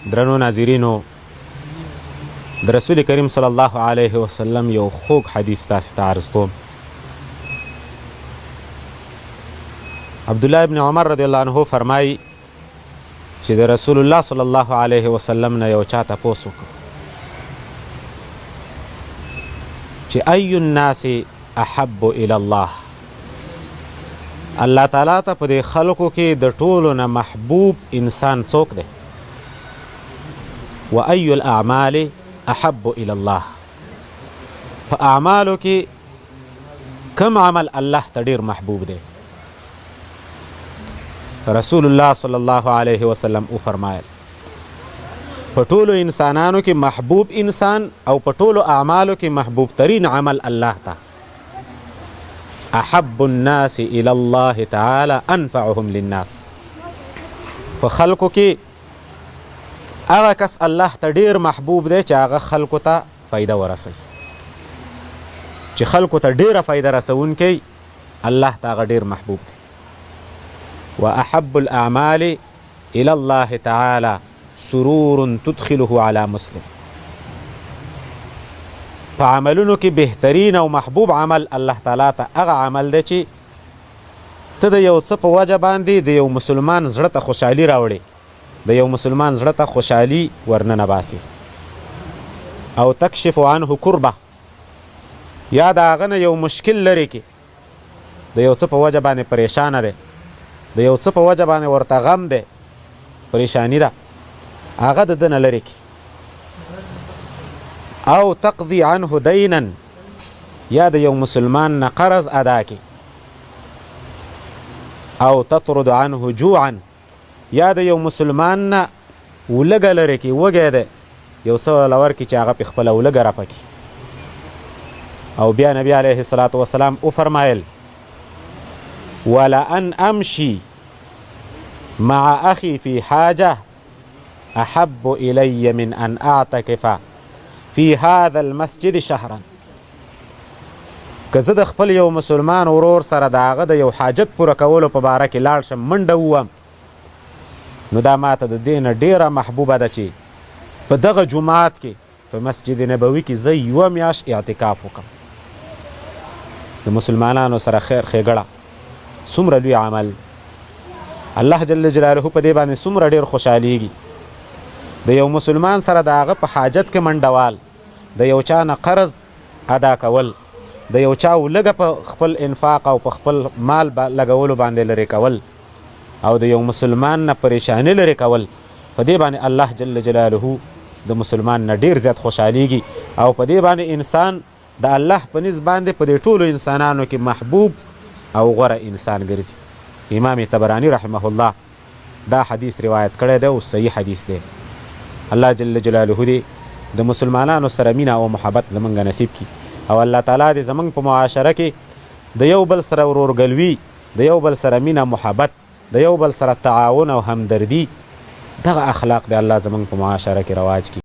درنو ناظرینو د رسول کریم صلی الله علیه وسلم یو خوږ حدیث تاسې ته عرض کوم. عبدالله ابن عمر رضی الله عنه فرمایي چې د رسول الله صلی الله علیه وسلم نه یو چا تپوس وکړ چې ای الناس احب الی الله، الله تعالی ته په دې خلکو کې د ټولو نه محبوب انسان څوک دی؟ و ای الاعمال احب الی الله، په اعمالو کې کم عمل الله ته ډیر محبوب دی؟ رسول الله صلی الله علیه وسلم وفرمایل په ټولو انسانانو کې محبوب انسان او په ټولو اعمالو کې محبوب ترین عمل الله ته احب الناس الى الله تعالی انفعهم للناس. په خلکو کې هغه کس الله ته ډیر محبوب دی چې هغه خلکو ته فایده ورسوي، چې خلکو ته ډیره فایده رسونکی الله ته هغه ډیر محبوب دی. واحب الاعمال الى الله تعالی سرور تدخله على مسلم، په عملونو کې بهترین او محبوب عمل الله تعالی ته هغه عمل دی چې ته د یو څه په وجه باندې د یو مسلمان زړه ته خوشحالي راوړې، د یو مسلمان زړه ته خوشحالي ورننه باسي، او تکشف عنه کربه، یا د هغه نه یو مشکل لرې کې، د یو څه په وجه باندې پریشانه دی، د یو څه په وجه باندې ورته غم دی، پریشانی ده، هغه د ده نه لرې کړي. او تقضي عنه دینا، یا د یو مسلمان نه قرض ادا کړي. او تطرد عنه جوعا، یا د یو مسلمان نه ولږه لرې کړي، وږی دی، یو څه ورله ورکړي چې هغه پې خپله ولږه رفع کړي. او بیا نبي علیه الصلاة وسلام وفرمایل ولأن امشي مع اخي في حاجه احب الی من ان اعتکف فی هذا المسجد شهرا، که زه د خپل یو مسلمان ورور سره د هغه د یو حاجت پوره کولو په باره کې لاړ شم، منډه ووم، نو دا ماته د دې نه ډیره محبوبه ده چې په دغه جومات کې په مسجد نبوي کې زه یوه میاشت اعتکاف وکړم. د مسلمانانو سره خیر ښېګړه څومره لوی عمل، الله جل جلاله په دې باندې څومره ډېر خوشحالیږي. د یو مسلمان سره د هغه په حاجت کې منډوال، د یو چا نه قرض ادا کول، د یو چا لږه په خپل انفاق او په خپل مال لګولو باندې لرې کول، او د یو مسلمان نه پریشاني لرې کول، په دې باندې الله جل جلاله د مسلمان نه ډېر زیات خوشحالیږي، او په دې باندې انسان د الله په نسبت باندې په دې ټولو انسانانو کې محبوب او غوره انسان ګرځي. امام طبرانی رحمه الله دا حدیث روایت کړی دی او صحیح حدیث دی. الله جل جلاله دې د مسلمانانو سره مینه او محبت زمونږ نصیب کړي، او الله تعالی دې زمونږ په معاشره کې د یو بل سره ورورګلوي، د یو بل سره مینه محبت، د یو بل سره تعاون او همدردي، دغه اخلاق دې الله زمونږ په معاشره کې رواج کړي.